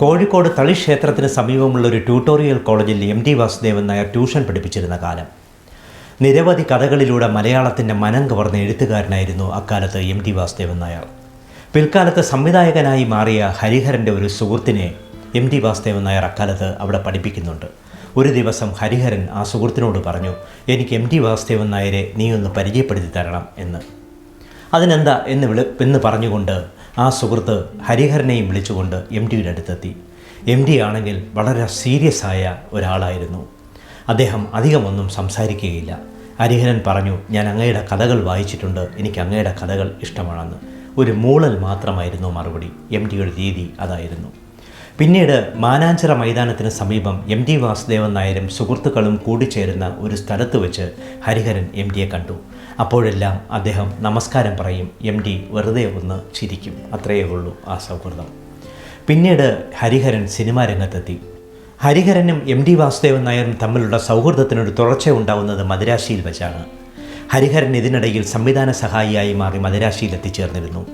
കോഴിക്കോട് തളി ക്ഷേത്രത്തിന് സമീപമുള്ള ഒരു ട്യൂട്ടോറിയൽ കോളേജിൽ MT വാസുദേവൻ നായർ ട്യൂഷൻ പഠിപ്പിച്ചിരുന്ന കാലം. നിരവധി കഥകളിലൂടെ മലയാളത്തിൻ്റെ മനം കവർന്ന എഴുത്തുകാരനായിരുന്നു അക്കാലത്ത് MT വാസുദേവൻ നായർ. പിൽക്കാലത്ത് സംവിധായകനായി മാറിയ ഹരിഹരൻ്റെ ഒരു സുഹൃത്തിനെ MT വാസുദേവൻ നായർ അക്കാലത്ത് അവിടെ പഠിപ്പിക്കുന്നുണ്ട്. ഒരു ദിവസം ഹരിഹരൻ ആ സുഹൃത്തിനോട് പറഞ്ഞു, എനിക്ക് MT വാസുദേവൻ നായരെ നീ ഒന്ന് പരിചയപ്പെടുത്തി തരണം എന്ന്. അതിനെന്താ എന്ന് പറഞ്ഞുകൊണ്ട് ആ സുഹൃത്ത് ഹരിഹരനെയും വിളിച്ചുകൊണ്ട് MTയുടെ അടുത്തെത്തി. MT ആണെങ്കിൽ വളരെ സീരിയസ് ആയ ഒരാളായിരുന്നു. അദ്ദേഹം അധികമൊന്നും സംസാരിക്കുകയില്ല. ഹരിഹരൻ പറഞ്ഞു, ഞാൻ അങ്ങയുടെ കഥകൾ വായിച്ചിട്ടുണ്ട്, എനിക്ക് അങ്ങയുടെ കഥകൾ ഇഷ്ടമാണെന്ന്. ഒരു മൂളൽ മാത്രമായിരുന്നു മറുപടി. MTയുടെ രീതി അതായിരുന്നു. പിന്നീട് മാനാഞ്ചിറ മൈതാനത്തിന് സമീപം MT വാസുദേവൻ നായരും സുഹൃത്തുക്കളും കൂടിച്ചേരുന്ന ഒരു സ്ഥലത്ത് വെച്ച് ഹരിഹരൻ MTയെ കണ്ടു. അപ്പോഴെല്ലാം അദ്ദേഹം നമസ്കാരം പറയും, MT വെറുതെ ഒന്ന് ചിരിക്കും. അത്രയേ ഉള്ളൂ ആ സൗഹൃദം. പിന്നീട് ഹരിഹരൻ സിനിമാ രംഗത്തെത്തി. ഹരിഹരനും MT വാസുദേവൻ നായരും തമ്മിലുള്ള സൗഹൃദത്തിനൊരു തുടർച്ച ഉണ്ടാവുന്നത് മദിരാശിയിൽ വെച്ചാണ്. ഹരിഹരൻ ഇതിനിടയിൽ സംവിധാന സഹായിയായി മാറി മദിരാശിയിൽ എത്തിച്ചേർന്നിരുന്നു.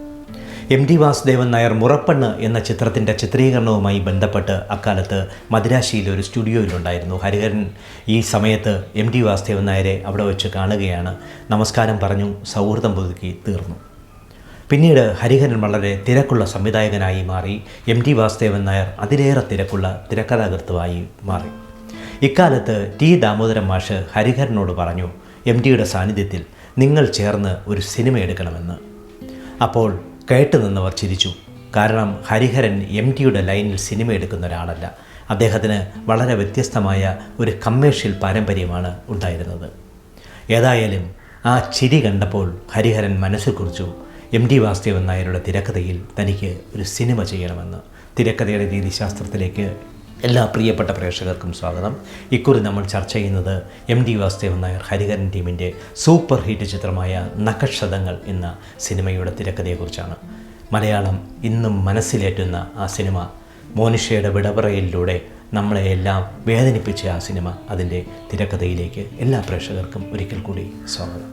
MT വാസുദേവൻ നായർ മുറപ്പെണ്ണ് എന്ന ചിത്രത്തിൻ്റെ ചിത്രീകരണവുമായി ബന്ധപ്പെട്ട് അക്കാലത്ത് മദിരാശിയിലെ ഒരു സ്റ്റുഡിയോയിലുണ്ടായിരുന്നു. ഹരിഹരൻ ഈ സമയത്ത് MT വാസുദേവൻ നായരെ അവിടെ വെച്ച് കാണുകയാണ്. നമസ്കാരം പറഞ്ഞു, സൗഹൃദം പുതുക്കി തീർന്നു. പിന്നീട് ഹരിഹരൻ വളരെ തിരക്കുള്ള സംവിധായകനായി മാറി. MT വാസുദേവൻ നായർ അതിലേറെ തിരക്കുള്ള തിരക്കഥാകൃത്തുമായി മാറി. ഇക്കാലത്ത് T ദാമോദരൻ മാഷ് ഹരിഹരനോട് പറഞ്ഞു, MTയുടെ സാന്നിധ്യത്തിൽ നിങ്ങൾ ചേർന്ന് ഒരു സിനിമ എടുക്കണമെന്ന്. അപ്പോൾ കേട്ടു നിന്നവർ ചിരിച്ചു. കാരണം ഹരിഹരൻ MTയുടെ ലൈനിൽ സിനിമ എടുക്കുന്ന ഒരാളല്ല. അദ്ദേഹത്തിന് വളരെ വ്യത്യസ്തമായ ഒരു കമ്മേഴ്ഷ്യൽ പാരമ്പര്യമാണ് ഉണ്ടായിരുന്നത്. ഏതായാലും ആ ചിരി കണ്ടപ്പോൾ ഹരിഹരൻ മനസ്സിൽ കുറിച്ചു, MT വാസുദേവൻ നായരുടെ തിരക്കഥയിൽ തനിക്ക് ഒരു സിനിമ ചെയ്യണമെന്ന്. തിരക്കഥയുടെ രീതിശാസ്ത്രത്തിലേക്ക് എല്ലാ പ്രിയപ്പെട്ട പ്രേക്ഷകർക്കും സ്വാഗതം. ഇക്കുറി നമ്മൾ ചർച്ച ചെയ്യുന്നത് MT വാസുദേവൻ നായർ ഹരിഹരൻ ടീമിൻ്റെ സൂപ്പർ ഹിറ്റ് ചിത്രമായ നഖക്ഷതങ്ങൾ എന്ന സിനിമയുടെ തിരക്കഥയെക്കുറിച്ചാണ്. മലയാളം ഇന്നും മനസ്സിലേറ്റുന്ന ആ സിനിമ, മോനിഷയുടെ വിടപറയിലൂടെ നമ്മളെയെല്ലാം വേദനിപ്പിച്ച ആ സിനിമ, അതിൻ്റെ തിരക്കഥയിലേക്ക് എല്ലാ പ്രേക്ഷകർക്കും ഒരിക്കൽ കൂടി സ്വാഗതം.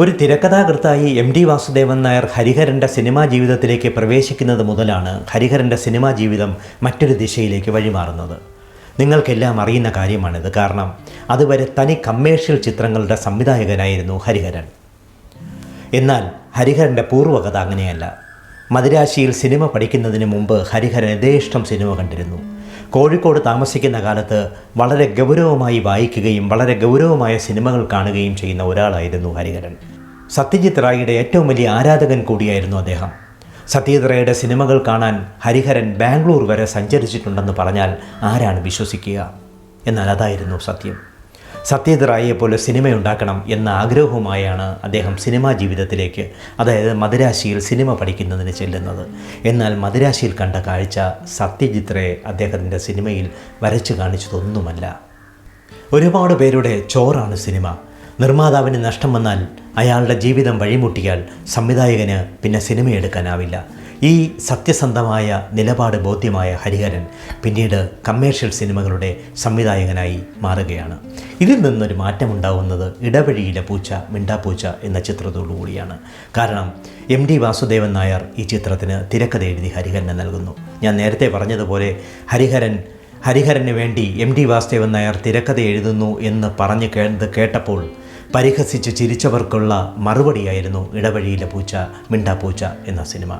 ഒരു തിരക്കഥാകൃത്തായി MT വാസുദേവൻ നായർ ഹരിഹരൻ്റെ സിനിമാ ജീവിതത്തിലേക്ക് പ്രവേശിക്കുന്നത് മുതലാണ് ഹരിഹരൻ്റെ സിനിമാ ജീവിതം മറ്റൊരു ദിശയിലേക്ക് വഴിമാറുന്നത്. നിങ്ങൾക്കെല്ലാം അറിയുന്ന കാര്യമാണിത്. കാരണം അതുവരെ തനി കമ്മേഴ്ഷ്യൽ ചിത്രങ്ങളുടെ സംവിധായകനായിരുന്നു ഹരിഹരൻ. എന്നാൽ ഹരിഹരൻ്റെ പൂർവ്വകഥ അങ്ങനെയല്ല. മദിരാശിയിൽ സിനിമ പഠിക്കുന്നതിന് മുമ്പ് ഹരിഹരൻ യഥേഷ്ടം സിനിമ കണ്ടിരുന്നു. കോഴിക്കോട് താമസിക്കുന്ന കാലത്ത് വളരെ ഗൗരവമായി വായിക്കുകയും വളരെ ഗൗരവമായ സിനിമകൾ കാണുകയും ചെയ്യുന്ന ഒരാളായിരുന്നു ഹരിഹരൻ. സത്യജിത് റായിയുടെ ഏറ്റവും വലിയ ആരാധകൻ കൂടിയായിരുന്നു അദ്ദേഹം. സത്യജിത് റായിയുടെ സിനിമകൾ കാണാൻ ഹരിഹരൻ ബാംഗ്ലൂർ വരെ സഞ്ചരിച്ചിട്ടുണ്ടെന്ന് പറഞ്ഞാൽ ആരാണ് വിശ്വസിക്കുക? എന്നാൽ അതായിരുന്നു സത്യം. സത്യജിത് റായിയെപ്പോലെ സിനിമയുണ്ടാക്കണം എന്ന ആഗ്രഹവുമായാണ് അദ്ദേഹം സിനിമാ ജീവിതത്തിലേക്ക്, അതായത് മദിരാശിയിൽ സിനിമ പഠിക്കുന്നതിന് ചെല്ലുന്നത്. എന്നാൽ മദിരാശിയിൽ കണ്ട കാഴ്ച സത്യജിത് റേ അദ്ദേഹത്തിൻ്റെ സിനിമയിൽ വരച്ചു കാണിച്ചതൊന്നുമല്ല. ഒരുപാട് പേരുടെ ചോറാണ് സിനിമ. നിർമ്മാതാവിന് നഷ്ടം വന്നാൽ, അയാളുടെ ജീവിതം വഴിമുട്ടിയാൽ സംവിധായകന് പിന്നെ സിനിമയെടുക്കാനാവില്ല. ഈ സത്യസന്ധമായ നിലപാട് ബോധ്യമായ ഹരിഹരൻ പിന്നീട് കമ്മേഴ്ഷ്യൽ സിനിമകളുടെ സംവിധായകനായി മാറുകയാണ്. ഇതിൽ നിന്നൊരു മാറ്റമുണ്ടാവുന്നത് ഇടവഴിയിലെ പൂച്ച മിണ്ടാപ്പൂച്ച എന്ന ചിത്രത്തോടുകൂടിയാണ്. കാരണം MT വാസുദേവൻ നായർ ഈ ചിത്രത്തിന് തിരക്കഥ എഴുതി ഹരിഹരന് നൽകുന്നു. ഞാൻ നേരത്തെ പറഞ്ഞതുപോലെ ഹരിഹരന് വേണ്ടി MT വാസുദേവൻ നായർ തിരക്കഥ എഴുതുന്നു എന്ന് പറഞ്ഞ് കേട്ടപ്പോൾ പരിഹസിച്ച് ചിരിച്ചവർക്കുള്ള മറുപടിയായിരുന്നു ഇടവഴിയിലെ പൂച്ച മിണ്ടാപ്പൂച്ച എന്ന സിനിമ.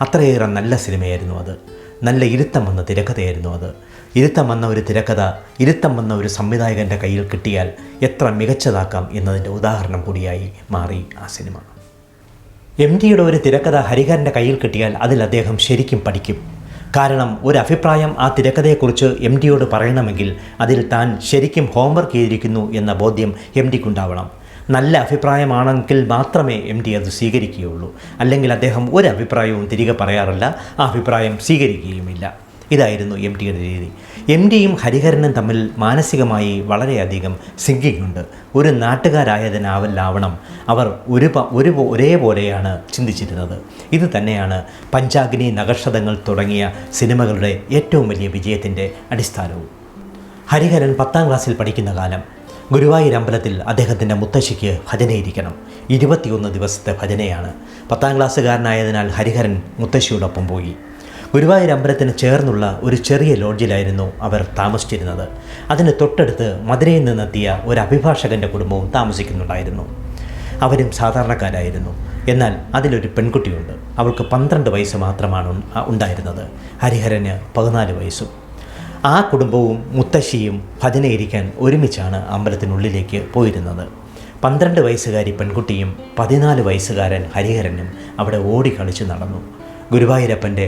അത്രയേറെ നല്ല സിനിമയായിരുന്നു അത്. നല്ല ഇരുത്തം വന്ന തിരക്കഥയായിരുന്നു അത്. ഇരുത്തം വന്ന ഒരു തിരക്കഥ, ഇരുത്തം വന്ന ഒരു സംവിധായകൻ്റെ കയ്യിൽ കിട്ടിയാൽ എത്ര മികച്ചതാക്കാം എന്നതിൻ്റെ ഉദാഹരണം കൂടിയായി മാറി ആ സിനിമ. MTയുടെ ഒരു തിരക്കഥ ഹരിഹരൻ്റെ കയ്യിൽ കിട്ടിയാൽ അതിൽ അദ്ദേഹം ശരിക്കും പഠിക്കും. കാരണം ഒരു അഭിപ്രായം ആ തിരക്കഥയെക്കുറിച്ച് MTയോട് പറയണമെങ്കിൽ അതിൽ താൻ ശരിക്കും ഹോംവർക്ക് ചെയ്തിരിക്കുന്നു എന്ന ബോധ്യം MTക്കുണ്ടാവണം. നല്ല അഭിപ്രായമാണെങ്കിൽ മാത്രമേ MT അത് സ്വീകരിക്കുകയുള്ളൂ. അല്ലെങ്കിൽ അദ്ദേഹം ഒരു അഭിപ്രായവും തിരികെ പറയാറില്ല, ആ അഭിപ്രായം സ്വീകരിക്കുകയുമില്ല. ഇതായിരുന്നു എം ടിയുടെ രീതി. എം ടിയും ഹരിഹരനും തമ്മിൽ മാനസികമായി വളരെയധികം സിങ്കിങ് ഉണ്ട്. ഒരു നാട്ടുകാരായതിനാവലാവണം അവർ ഒരേപോലെയാണ് ചിന്തിച്ചിരുന്നത്. ഇത് തന്നെയാണ് പഞ്ചാഗ്നി, നഖക്ഷതങ്ങൾ തുടങ്ങിയ സിനിമകളുടെ ഏറ്റവും വലിയ വിജയത്തിൻ്റെ അടിസ്ഥാനവും. ഹരിഹരൻ 10ാം ക്ലാസ്സിൽ പഠിക്കുന്ന കാലം. ഗുരുവായൂർ അമ്പലത്തിൽ അദ്ദേഹത്തിൻ്റെ മുത്തശ്ശിക്ക് ഭജനയിരിക്കണം. 21 ദിവസത്തെ ഭജനയാണ്. 10ാം ക്ലാസ്സുകാരനായതിനാൽ ഹരിഹരൻ മുത്തശ്ശിയോടൊപ്പം പോയി. ഗുരുവായൂർ അമ്പലത്തിന് ചേർന്നുള്ള ഒരു ചെറിയ ലോഡ്ജിലായിരുന്നു അവർ താമസിച്ചിരുന്നത്. അതിന് തൊട്ടടുത്ത് മധുരയിൽ നിന്നെത്തിയ ഒരു അഭിഭാഷകൻ്റെ കുടുംബവും താമസിക്കുന്നുണ്ടായിരുന്നു. അവരും സാധാരണക്കാരായിരുന്നു. എന്നാൽ അതിലൊരു പെൺകുട്ടിയുണ്ട്. അവൾക്ക് 12 വയസ്സ് മാത്രമാണ് ഉണ്ടായിരുന്നത്. ഹരിഹരന് 14 വയസ്സും. ആ കുടുംബവും മുത്തശ്ശിയും ഭജനയിരിക്കാൻ ഒരുമിച്ചാണ് അമ്പലത്തിനുള്ളിലേക്ക് പോയിരുന്നത്. 12 വയസ്സുകാരി പെൺകുട്ടിയും 14 വയസ്സുകാരൻ ഹരിഹരനും അവിടെ ഓടിക്കളിച്ച് നടന്നു. ഗുരുവായൂരപ്പൻ്റെ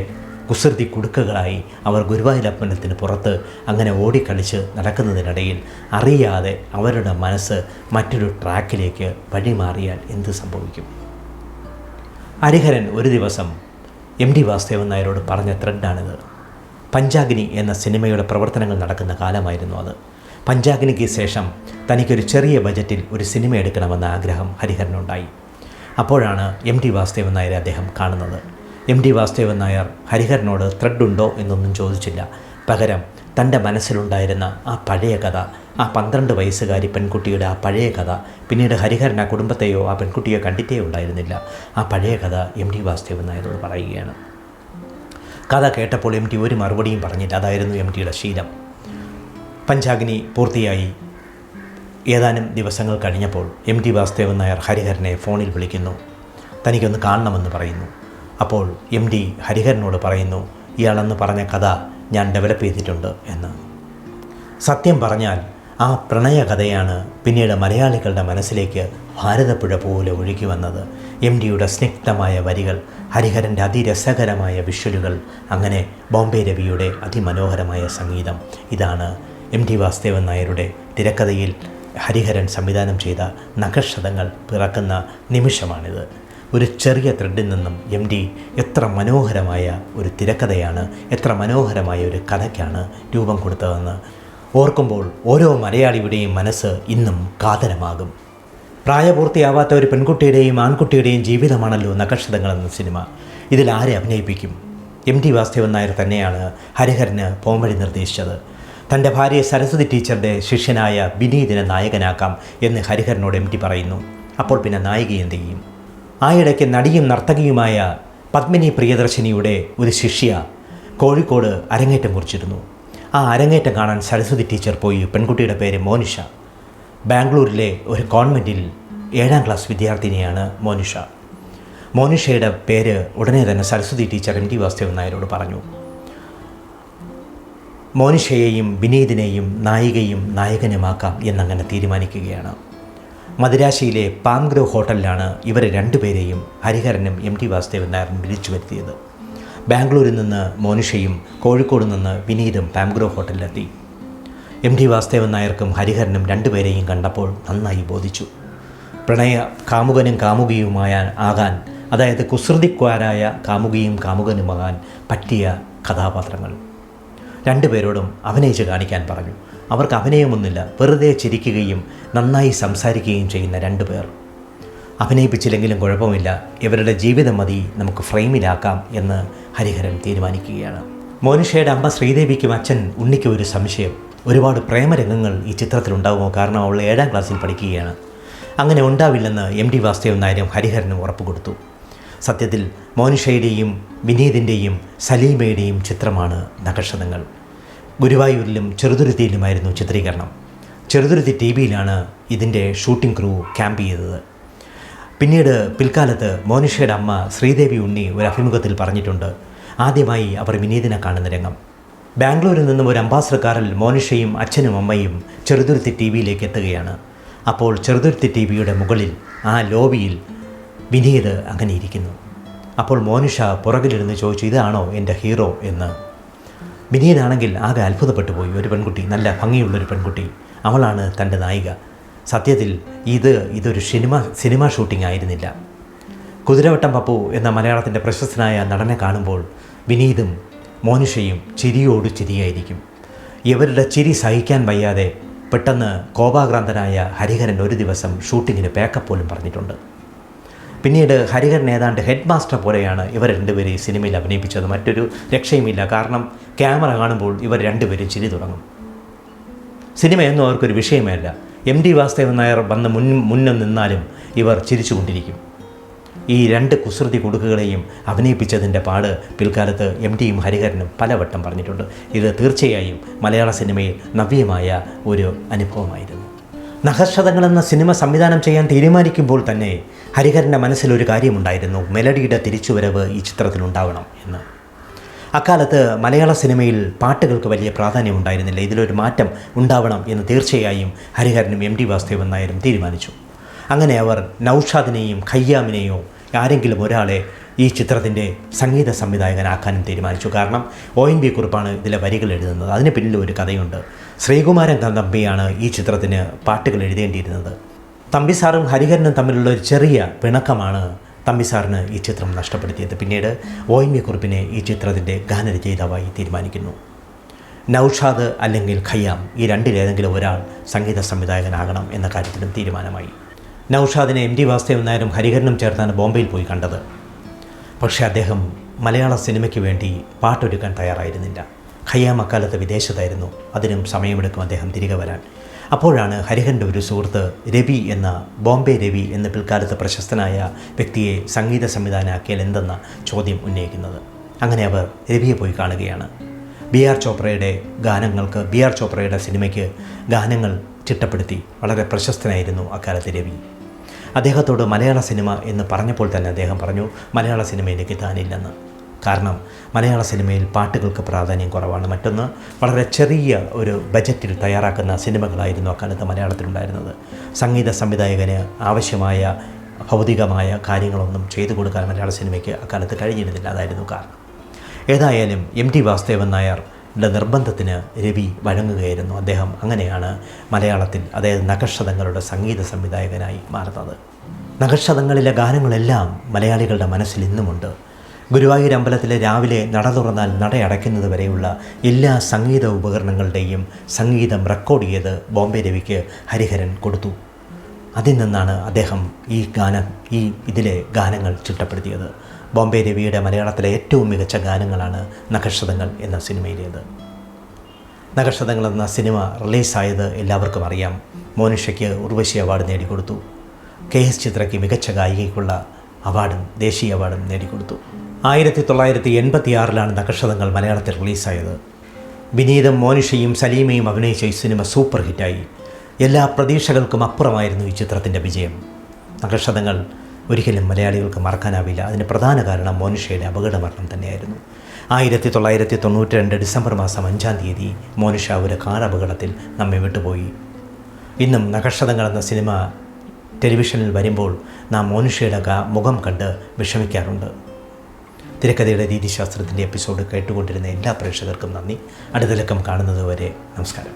കുസൃതി കുടുക്കുകളായി അവർ ഗുരുവായൂരപ്പനത്തിന് പുറത്ത് അങ്ങനെ ഓടിക്കളിച്ച് നടക്കുന്നതിനിടയിൽ അറിയാതെ അവരുടെ മനസ്സ് മറ്റൊരു ട്രാക്കിലേക്ക് വഴിമാറിയാൽ എന്ത് സംഭവിക്കും? ഹരിഹരൻ ഒരു ദിവസം MT വാസുദേവൻ നായരോട് പറഞ്ഞ ത്രെഡാണിത്. പഞ്ചാഗ്നി എന്ന സിനിമയുടെ പ്രവർത്തനങ്ങൾ നടക്കുന്ന കാലമായിരുന്നു അത്. പഞ്ചാഗ്നിക്ക് ശേഷം തനിക്കൊരു ചെറിയ ബജറ്റിൽ ഒരു സിനിമ എടുക്കണമെന്ന ആഗ്രഹം ഹരിഹരനുണ്ടായി. അപ്പോഴാണ് MT വാസുദേവൻ നായരെ അദ്ദേഹം കാണുന്നത്. MT വാസുദേവൻ നായർ ഹരിഹരനോട് ത്രെഡുണ്ടോ എന്നൊന്നും ചോദിച്ചില്ല. പകരം തൻ്റെ മനസ്സിലുണ്ടായിരുന്ന ആ പഴയ കഥ, ആ 12 വയസ്സുകാരി പെൺകുട്ടിയുടെ ആ പഴയ കഥ, പിന്നീട് ഹരിഹരൻ ആ കുടുംബത്തെയോ ആ പെൺകുട്ടിയോ കണ്ടിട്ടേ ഉണ്ടായിരുന്നില്ല. ആ പഴയ കഥ MT വാസുദേവൻ നായരോട് പറയുകയാണ്. കഥ കേട്ടപ്പോൾ MT ഒരു മറുപടിയും പറഞ്ഞില്ല. അതായിരുന്നു MTയുടെ ശീലം. പഞ്ചാഗ്നി പൂർത്തിയായി ഏതാനും ദിവസങ്ങൾ കഴിഞ്ഞപ്പോൾ MT വാസുദേവൻ നായർ ഹരിഹരനെ ഫോണിൽ വിളിക്കുന്നു. തനിക്കൊന്ന് കാണണമെന്ന് പറയുന്നു. അപ്പോൾ MT ഹരിഹരനോട് പറയുന്നു, ഇയാളെന്ന് പറഞ്ഞ കഥ ഞാൻ ഡെവലപ്പ് ചെയ്തിട്ടുണ്ട് എന്ന്. സത്യം പറഞ്ഞാൽ ആ പ്രണയ കഥയാണ് പിന്നീട് മലയാളികളുടെ മനസ്സിലേക്ക് ഭാരതപ്പുഴ പോലെ ഒഴുകി വന്നത്. MTയുടെ സ്നിഗ്ധമായ വരികൾ, ഹരിഹരൻ്റെ അതിരസകരമായ വിഷ്വലുകൾ, അങ്ങനെ ബോംബെ രവിയുടെ അതിമനോഹരമായ സംഗീതം. ഇതാണ് MT വാസുദേവൻ നായരുടെ തിരക്കഥയിൽ ഹരിഹരൻ സംവിധാനം ചെയ്ത നഖക്ഷതങ്ങൾ പിറക്കുന്ന നിമിഷമാണിത്. ഒരു ചെറിയ ത്രെഡിൽ നിന്നും MT എത്ര മനോഹരമായ ഒരു തിരക്കഥയാണ്, എത്ര മനോഹരമായ ഒരു കഥയ്ക്കാണ് രൂപം കൊടുത്തതെന്ന് ഓർക്കുമ്പോൾ ഓരോ മലയാളിയുടെയും മനസ്സ് ഇന്നും കാതരമാകും. പ്രായപൂർത്തിയാവാത്ത ഒരു പെൺകുട്ടിയുടെയും ആൺകുട്ടിയുടെയും ജീവിതമാണല്ലോ നഖക്ഷതങ്ങൾ എന്ന സിനിമ. ഇതിൽ ആരെ അഭിനയിപ്പിക്കും? MT വാസുദേവൻ നായർ തന്നെയാണ് ഹരിഹരന് പോംവഴി നിർദ്ദേശിച്ചത്. തൻ്റെ ഭാര്യ സരസ്വതി ടീച്ചറുടെ ശിഷ്യനായ വിനീതിനെ നായകനാക്കാം എന്ന് ഹരിഹരനോട് MT പറയുന്നു. അപ്പോൾ പിന്നെ നായിക എന്ത് ചെയ്യും? ആയിടയ്ക്ക് നടിയും നർത്തകിയുമായ പത്മിനി പ്രിയദർശിനിയുടെ ഒരു ശിഷ്യ കോഴിക്കോട് അരങ്ങേറ്റം കുറിച്ചിരുന്നു. ആ അരങ്ങേറ്റം കാണാൻ സരസ്വതി ടീച്ചർ പോയി. പെൺകുട്ടിയുടെ പേര് മോനിഷ. ബാംഗ്ലൂരിലെ ഒരു കോൺവെൻറ്റിൽ 7ാം ക്ലാസ് വിദ്യാർത്ഥിനിയാണ് മോനിഷ. മോനിഷയുടെ പേര് ഉടനെ തന്നെ സരസ്വതി ടീച്ചർ MT വാസുദേവൻ നായരോട് പറഞ്ഞു. മോനിഷയെയും വിനീതിനെയും നായികയും നായകനുമാക്കാം എന്നങ്ങനെ തീരുമാനിക്കുകയാണ്. മദിരാശിയിലെ പാംഗ്രോ ഹോട്ടലിലാണ് ഇവർ രണ്ടുപേരെയും ഹരിഹരനും MT വാസുദേവൻ നായരും വിളിച്ചു വരുത്തിയത്. ബാംഗ്ലൂരിൽ നിന്ന് മോനിഷയും കോഴിക്കോട് നിന്ന് വിനീതും പാംഗ്രോ ഹോട്ടലിലെത്തി. MT വാസുദേവൻ നായർക്കും ഹരിഹരനും രണ്ടുപേരെയും കണ്ടപ്പോൾ നന്നായി ബോധിച്ചു. പ്രണയ കാമുകനും ആകാൻ, അതായത് കുസൃതിക്കാരായ കാമുകിയും കാമുകനുമാകാൻ പറ്റിയ കഥാപാത്രങ്ങൾ. രണ്ടുപേരോടും അഭിനയിച്ച് കാണിക്കാൻ പറഞ്ഞു. അവർക്ക് അഭിനയമൊന്നുമില്ല, വെറുതെ ചിരിക്കുകയും നന്നായി സംസാരിക്കുകയും ചെയ്യുന്ന 2 പേർ. അഭിനയിപ്പിച്ചില്ലെങ്കിലും കുഴപ്പമില്ല, ഇവരുടെ ജീവിതം മതി, നമുക്ക് ഫ്രെയിമിലാക്കാം എന്ന് ഹരിഹരൻ തീരുമാനിക്കുകയാണ്. മോനിഷയുടെ അമ്മ ശ്രീദേവിക്കും അച്ഛൻ ഉണ്ണിക്കും ഒരു സംശയം. ഒരുപാട് പ്രേമരംഗങ്ങൾ ഈ ചിത്രത്തിലുണ്ടാകുമോ? കാരണം അവൾ 7ാം ക്ലാസ്സിൽ പഠിക്കുകയാണ്. അങ്ങനെ ഉണ്ടാവില്ലെന്ന് MT വാസുദേവൻ നായരും ഹരിഹരനും ഉറപ്പ് കൊടുത്തു. സത്യത്തിൽ മോനിഷയുടെയും വിനീതിൻ്റെയും സലീമയുടെയും ചിത്രമാണ് നഖക്ഷതങ്ങൾ. ഗുരുവായൂരിലും ചെറുതുരുത്തിയിലുമായിരുന്നു ചിത്രീകരണം. ചെറുതുരുത്തി TVയിലാണ് ഇതിൻ്റെ ഷൂട്ടിംഗ് ക്രൂ ക്യാമ്പ് ചെയ്തത്. പിന്നീട് പിൽക്കാലത്ത് മോനിഷയുടെ അമ്മ ശ്രീദേവി ഉണ്ണി ഒരു അഭിമുഖത്തിൽ പറഞ്ഞിട്ടുണ്ട്, ആദ്യമായി അവർ വിനീതിനെ കാണുന്ന രംഗം. ബാംഗ്ലൂരിൽ നിന്നും ഒരു അംബാസഡർ കാറിൽ മോനിഷയും അച്ഛനും അമ്മയും ചെറുതുരുത്തി TVയിലേക്ക് എത്തുകയാണ്. അപ്പോൾ ചെറുതുരുത്തി TVയുടെ മുകളിൽ ആ ലോബിയിൽ വിനീത് അങ്ങനെ ഇരിക്കുന്നു. അപ്പോൾ മോനിഷ പുറകിലിരുന്ന് ചോദിച്ചു, ഇതാണോ എൻ്റെ ഹീറോ എന്ന്. വിനീതാണെങ്കിൽ ആകെ അത്ഭുതപ്പെട്ടു പോയി. ഒരു പെൺകുട്ടി, നല്ല ഭംഗിയുള്ളൊരു പെൺകുട്ടി, അവളാണ് തൻ്റെ നായിക. സത്യത്തിൽ ഇതൊരു സിനിമ ഷൂട്ടിംഗ് ആയിരുന്നില്ല. കുതിരവട്ടം പപ്പു എന്ന മലയാളത്തിൻ്റെ പ്രശസ്തനായ നടനെ കാണുമ്പോൾ വിനീതും മോനിഷയും ചിരിയോട് ചിരിയായിരിക്കും. ഇവരുടെ ചിരി സഹിക്കാൻ വയ്യാതെ പെട്ടെന്ന് കോപാക്രാന്തനായ ഹരിഹരൻ ഒരു ദിവസം ഷൂട്ടിങ്ങിന് പാക്കപ്പ് പോലും പറഞ്ഞിട്ടുണ്ട്. പിന്നീട് ഹരിഹരൻ ഏതാണ്ട് ഹെഡ് മാസ്റ്റർ പോലെയാണ് ഇവർ രണ്ടുപേരും ഈ സിനിമയിൽ അഭിനയിപ്പിച്ചത്. മറ്റൊരു രക്ഷയുമില്ല. കാരണം ക്യാമറ കാണുമ്പോൾ ഇവർ രണ്ടുപേരും ചിരി തുടങ്ങും. സിനിമയൊന്നും അവർക്കൊരു വിഷയമേ അല്ല. MT വാസുദേവൻ നായർ വന്ന് മുന്നിൽ നിന്നാലും ഇവർ ചിരിച്ചുകൊണ്ടിരിക്കും. ഈ രണ്ട് കുസൃതി കുടുക്കുകളെയും അഭിനയിപ്പിച്ചതിൻ്റെ പാട് പിൽക്കാലത്ത് MTയും ഹരിഹരനും പലവട്ടം പറഞ്ഞിട്ടുണ്ട്. ഇത് തീർച്ചയായും മലയാള സിനിമയിൽ നവ്യമായ ഒരു അനുഭവമായിരുന്നു. നഖശതങ്ങളെന്ന സിനിമ സംവിധാനം ചെയ്യാൻ തീരുമാനിക്കുമ്പോൾ തന്നെ ഹരിഹരൻ്റെ മനസ്സിലൊരു കാര്യമുണ്ടായിരുന്നു. മെലഡിയുടെ തിരിച്ചുവരവ് ഈ ചിത്രത്തിലുണ്ടാവണം എന്ന്. അക്കാലത്ത് മലയാള സിനിമയിൽ പാട്ടുകൾക്ക് വലിയ പ്രാധാന്യം ഉണ്ടായിരുന്നില്ല. ഇതിലൊരു മാറ്റം ഉണ്ടാവണം എന്ന് തീർച്ചയായും ഹരിഹരനും MT വാസുദേവൻ നായരും തീരുമാനിച്ചു. അങ്ങനെ അവർ നൗഷാദിനെയും ഖയ്യാമിനെയോ ആരെങ്കിലും ഒരാളെ ഈ ചിത്രത്തിൻ്റെ സംഗീത സംവിധായകനാക്കാനും തീരുമാനിച്ചു. കാരണം ONV കുറുപ്പാണ് ഇതിലെ വരികൾ എഴുതുന്നത്. അതിന് പിന്നിൽ ഒരു കഥയുണ്ട്. ശ്രീകുമാരൻ തമ്പിയാണ് ഈ ചിത്രത്തിന് പാട്ടുകൾ എഴുതേണ്ടിയിരുന്നത്. തമ്പി സാറും ഹരിഹരനും തമ്മിലുള്ള ഒരു ചെറിയ പിണക്കമാണ് തമ്പി സാറിന് ഈ ചിത്രം നഷ്ടപ്പെടുത്തിയത്. പിന്നീട് ONV കുറുപ്പിനെ ഈ ചിത്രത്തിൻ്റെ ഗാനരചയിതാവായി തീരുമാനിക്കുന്നു. നൗഷാദ് അല്ലെങ്കിൽ ഖയ്യാം, ഈ രണ്ടിലേതെങ്കിലും ഒരാൾ സംഗീത സംവിധായകനാകണം എന്ന കാര്യത്തിലും തീരുമാനമായി. നൗഷാദിനെ MT വാസുദേവൻ നായരും ഹരിഹരനും ചേർത്താണ് ബോംബെയിൽ പോയി കണ്ടത്. പക്ഷേ അദ്ദേഹം മലയാള സിനിമയ്ക്ക് വേണ്ടി പാട്ടൊരുക്കാൻ തയ്യാറായിരുന്നില്ല. ഖയ്യാം അക്കാലത്ത് വിദേശത്തായിരുന്നു. അതിനും സമയമെടുക്കും അദ്ദേഹം തിരികെ വരാൻ. അപ്പോഴാണ് ഹരിഹരൻ്റെ ഒരു സുഹൃത്ത് രവി എന്ന ബോംബെ രവി എന്ന പിൽക്കാലത്ത് പ്രശസ്തനായ വ്യക്തിയെ സംഗീത സംവിധാനമാക്കിയാൽ എന്തെന്ന ചോദ്യം ഉന്നയിക്കുന്നത്. അങ്ങനെ അവർ രവിയെ പോയി കാണുകയാണ്. BR ചോപ്രയുടെ ഗാനങ്ങൾക്ക്, BR ചോപ്രയുടെ സിനിമയ്ക്ക് ഗാനങ്ങൾ ചിട്ടപ്പെടുത്തി വളരെ പ്രശസ്തനായിരുന്നു അക്കാലത്ത് രവി. അദ്ദേഹത്തോട് മലയാള സിനിമ എന്ന് പറഞ്ഞപ്പോൾ തന്നെ അദ്ദേഹം പറഞ്ഞു, മലയാള സിനിമയിലേക്ക് താനില്ലെന്ന്. കാരണം മലയാള സിനിമയിൽ പാട്ടുകൾക്ക് പ്രാധാന്യം കുറവാണ്. മറ്റൊന്ന്, വളരെ ചെറിയ ഒരു ബജറ്റിൽ തയ്യാറാക്കുന്ന സിനിമകളായിരുന്നു അക്കാലത്ത് മലയാളത്തിലുണ്ടായിരുന്നത്. സംഗീത സംവിധായകന് ആവശ്യമായ ഭൗതികമായ കാര്യങ്ങളൊന്നും ചെയ്തു കൊടുക്കാൻ മലയാള സിനിമയ്ക്ക് അക്കാലത്ത് കഴിഞ്ഞിരുന്നില്ല. അതായിരുന്നു കാരണം. ഏതായാലും MT വാസുദേവൻ നായരുടെ നിർബന്ധത്തിന് രവി വഴങ്ങുകയായിരുന്നു. അദ്ദേഹം അങ്ങനെയാണ് മലയാളത്തിൽ, അതായത് നഖശതങ്ങളുടെ സംഗീത സംവിധായകനായി മാറുന്നത്. നഖശതങ്ങളിലെ ഗാനങ്ങളെല്ലാം മലയാളികളുടെ മനസ്സിൽ ഇന്നുമുണ്ട്. ഗുരുവായൂർ അമ്പലത്തിലെ രാവിലെ നട തുറന്നാൽ നടയടയ്ക്കുന്നത് വരെയുള്ള എല്ലാ സംഗീത ഉപകരണങ്ങളുടെയും സംഗീതം റെക്കോർഡ് ചെയ്ത് ബോംബെ രവിക്ക് ഹരിഹരൻ കൊടുത്തു. അതിൽ നിന്നാണ് അദ്ദേഹം ഇതിലെ ഗാനങ്ങൾ ചിട്ടപ്പെടുത്തിയത്. ബോംബെ രവിയുടെ മലയാളത്തിലെ ഏറ്റവും മികച്ച ഗാനങ്ങളാണ് നഖശതങ്ങൾ എന്ന സിനിമയിലേത്. നഖശതങ്ങൾ എന്ന സിനിമ റിലീസായത് എല്ലാവർക്കും അറിയാം. മോനിഷയ്ക്ക് ഉർവശി അവാർഡ് നേടിക്കൊടുത്തു. KS ചിത്രയ്ക്ക് മികച്ച ഗായികയ്ക്കുള്ള അവാർഡും ദേശീയ അവാർഡും നേടിക്കൊടുത്തു. 1986 നഖശതങ്ങൾ മലയാളത്തിൽ റിലീസായത്. വിനീതും മോനിഷയും സലീമയും അഭിനയിച്ച ഈ സിനിമ സൂപ്പർ ഹിറ്റായി. എല്ലാ പ്രതീക്ഷകൾക്കും അപ്പുറമായിരുന്നു ഈ ചിത്രത്തിൻ്റെ വിജയം. നഖശതങ്ങൾ ഒരിക്കലും മലയാളികൾക്ക് മറക്കാനാവില്ല. അതിന് പ്രധാന കാരണം മോനിഷയുടെ അപകടമരണം തന്നെയായിരുന്നു. 1992 ഡിസംബർ മാസം 5-ാം തീയതി മോനിഷ ഒരു കാർ അപകടത്തിൽ നമ്മെ വിട്ടുപോയി. ഇന്നും നഖശതങ്ങൾ എന്ന സിനിമ ടെലിവിഷനിൽ വരുമ്പോൾ നാം മോനിഷയുടെ മുഖം കണ്ട് വിഷമിക്കാറുണ്ട്. തിരക്കഥയുടെ രീതിശാസ്ത്രത്തിൻ്റെ എപ്പിസോഡ് കേട്ടുകൊണ്ടിരുന്ന എല്ലാ പ്രേക്ഷകർക്കും നന്ദി. അടുത്ത ലക്കം കാണുന്നതുവരെ നമസ്കാരം.